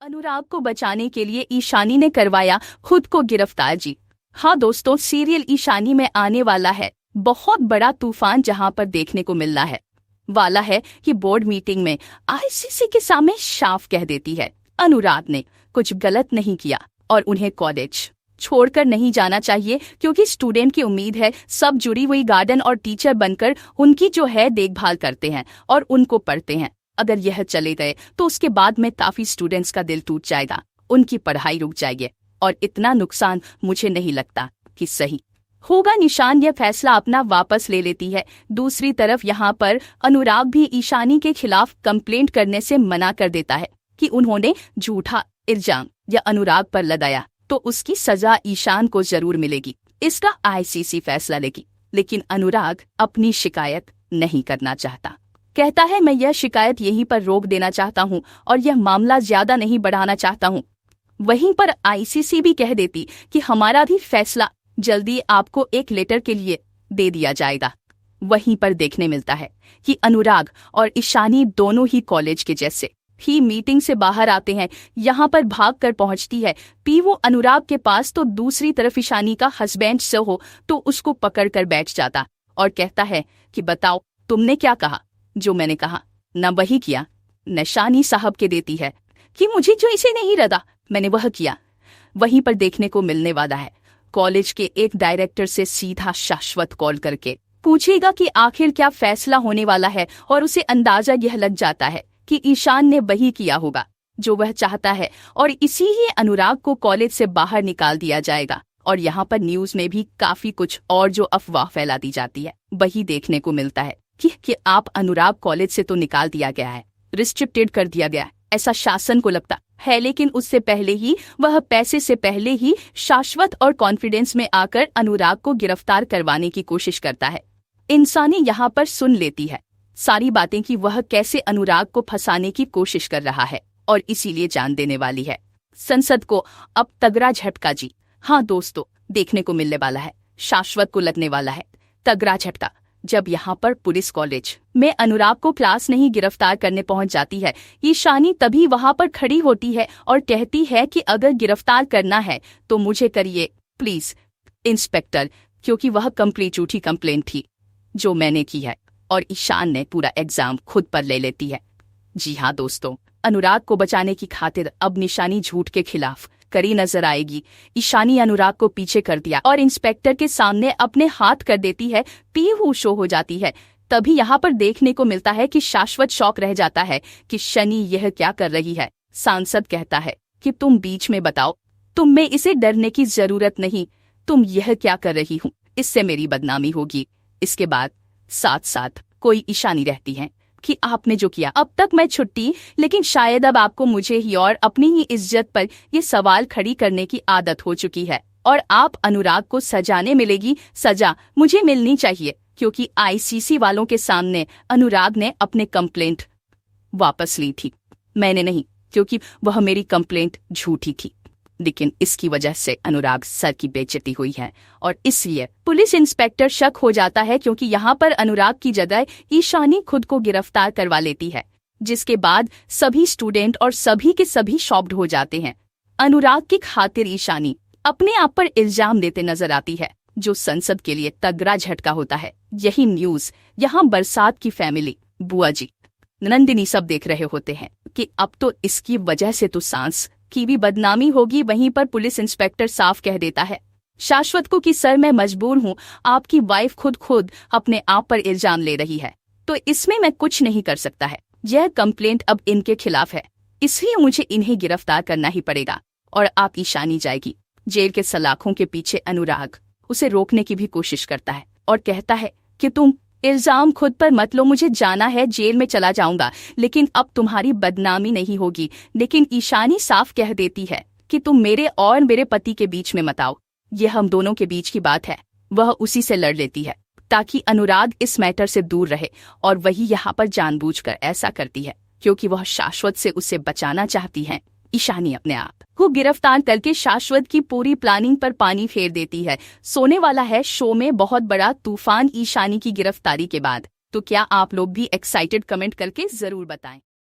अनुराग को बचाने के लिए ईशानी ने करवाया खुद को गिरफ्तार। जी हाँ दोस्तों, सीरियल ईशानी में आने वाला है बहुत बड़ा तूफान, जहां पर देखने को मिलना है वाला है कि बोर्ड मीटिंग में आईसीसी के सामने साफ कह देती है अनुराग ने कुछ गलत नहीं किया और उन्हें कॉलेज छोड़कर नहीं जाना चाहिए, क्योंकि स्टूडेंट की उम्मीद है सब जुड़ी हुई गार्डन और टीचर बनकर उनकी जो है देखभाल करते हैं और उनको पढ़ते हैं। अगर यह चले गए तो उसके बाद में काफी स्टूडेंट्स का दिल टूट जाएगा, उनकी पढ़ाई रुक जाएगी और इतना नुकसान मुझे नहीं लगता कि सही होगा। निशान यह फैसला अपना वापस ले लेती है। दूसरी तरफ यहाँ पर अनुराग भी ईशानी के खिलाफ कंप्लेंट करने से मना कर देता है कि उन्होंने झूठा इल्जाम या अनुराग पर लगाया तो उसकी सजा ईशान को जरूर मिलेगी, इसका आईसीसी फैसला लेगी। लेकिन अनुराग अपनी शिकायत नहीं करना चाहता, कहता है मैं यह शिकायत यहीं पर रोक देना चाहता हूं और यह मामला ज्यादा नहीं बढ़ाना चाहता हूं। वहीं पर आईसीसी भी कह देती कि हमारा भी फैसला जल्दी आपको एक लेटर के लिए दे दिया जाएगा। वहीं पर देखने मिलता है कि अनुराग और ईशानी दोनों ही कॉलेज के जैसे ही मीटिंग से बाहर आते हैं। यहाँ पर भाग कर पहुंचती है पीवो अनुराग के पास, तो दूसरी तरफ ईशानी का हस्बैंड से हो तो उसको पकड़ कर बैठ जाता और कहता है कि बताओ तुमने क्या कहा, जो मैंने कहा न वही किया। निशानी साहब के देती है कि मुझे जो इसे नहीं रदा मैंने वह किया। वहीं पर देखने को मिलने वाला है कॉलेज के एक डायरेक्टर से सीधा शाश्वत कॉल करके पूछेगा कि आखिर क्या फैसला होने वाला है, और उसे अंदाजा यह लग जाता है कि ईशान ने वही किया होगा जो वह चाहता है और इसीलिए अनुराग को कॉलेज से बाहर निकाल दिया जाएगा। और यहाँ पर न्यूज में भी काफी कुछ और जो अफवाह फैला दी जाती है वही देखने को मिलता है कि आप अनुराग कॉलेज से तो निकाल दिया गया है, रिस्ट्रिक्टेड कर दिया गया है, ऐसा शासन को लगता है। लेकिन उससे पहले ही वह पैसे से पहले ही शाश्वत और कॉन्फिडेंस में आकर अनुराग को गिरफ्तार करवाने की कोशिश करता है। इंसानी यहाँ पर सुन लेती है सारी बातें कि वह कैसे अनुराग को फंसाने की कोशिश कर रहा है और इसीलिए जान देने वाली है। संसद को अब तगड़ा झटका। जी हाँ दोस्तों, देखने को मिलने वाला है शाश्वत को लगने वाला है तगड़ा झटका, जब यहाँ पर पुलिस कॉलेज में अनुराग को क्लास नहीं गिरफ्तार करने पहुंच जाती है। ईशानी तभी वहां पर खड़ी होती है और कहती है कि अगर गिरफ्तार करना है तो मुझे करिए प्लीज इंस्पेक्टर, क्योंकि वह कंप्लीट झूठी कंप्लेंट थी जो मैंने की है और ईशान ने पूरा एग्जाम खुद पर ले लेती है। जी हाँ दोस्तों, अनुराग को बचाने की खातिर अब निशानी झूठ के खिलाफ कड़ी नजर आएगी। ईशानी अनुराग को पीछे कर दिया और इंस्पेक्टर के सामने अपने हाथ कर देती है, पीहू शो हो जाती है। तभी यहाँ पर देखने को मिलता है कि शाश्वत शौक रह जाता है कि शनि यह क्या कर रही है। सांसद कहता है कि तुम बीच में बताओ, तुम में इसे डरने की जरूरत नहीं, तुम यह क्या कर रही हूँ, इससे मेरी बदनामी होगी। इसके बाद साथ साथ कोई ईशानी रहती है कि आपने जो किया अब तक मैं छुट्टी, लेकिन शायद अब आपको मुझे ही और अपनी ही इज्जत पर ये सवाल खड़ी करने की आदत हो चुकी है और आप अनुराग को सजाने मिलेगी। सजा मुझे मिलनी चाहिए, क्योंकि आईसीसी वालों के सामने अनुराग ने अपने कंप्लेंट वापस ली थी, मैंने नहीं, क्योंकि वह मेरी कंप्लेंट झूठी थी। लेकिन इसकी वजह से अनुराग सर की बेइज्जती हुई है और इसलिए पुलिस इंस्पेक्टर शक हो जाता है, क्योंकि यहाँ पर अनुराग की जगह ईशानी खुद को गिरफ्तार करवा लेती है। जिसके बाद सभी स्टूडेंट और सभी के सभी शॉक्ड हो जाते हैं। अनुराग की खातिर ईशानी अपने आप पर इल्जाम देते नजर आती है, जो संसद के लिए तगड़ा झटका होता है। यही न्यूज यहाँ बरसात की फैमिली, बुआ जी, नंदिनी सब देख रहे होते हैं कि अब तो इसकी वजह से तो सांस की भी बदनामी होगी। वहीं पर पुलिस इंस्पेक्टर साफ कह देता है शाश्वत को कि सर मैं मजबूर हूँ, आपकी वाइफ खुद अपने आप पर इल्जाम ले रही है तो इसमें मैं कुछ नहीं कर सकता है। यह कंप्लेंट अब इनके खिलाफ है, इसलिए मुझे इन्हें गिरफ्तार करना ही पड़ेगा और आप ईशानी जाएगी जेल के सलाखों के पीछे। अनुराग उसे रोकने की भी कोशिश करता है और कहता है कि तुम इल्जाम खुद पर मत लो, मुझे जाना है, जेल में चला जाऊंगा, लेकिन अब तुम्हारी बदनामी नहीं होगी। लेकिन ईशानी साफ कह देती है कि तुम मेरे और मेरे पति के बीच में मत आओ, यह हम दोनों के बीच की बात है। वह उसी से लड़ लेती है ताकि अनुराग इस मैटर से दूर रहे और वही यहाँ पर जानबूझकर ऐसा करती है क्योंकि वह शाश्वत से उसे बचाना चाहती है। ईशानी अपने आप को गिरफ्तार करके शाश्वत की पूरी प्लानिंग पर पानी फेर देती है। सोने वाला है शो में बहुत बड़ा तूफान ईशानी की गिरफ्तारी के बाद। तो क्या आप लोग भी एक्साइटेड? कमेंट करके जरूर बताएं।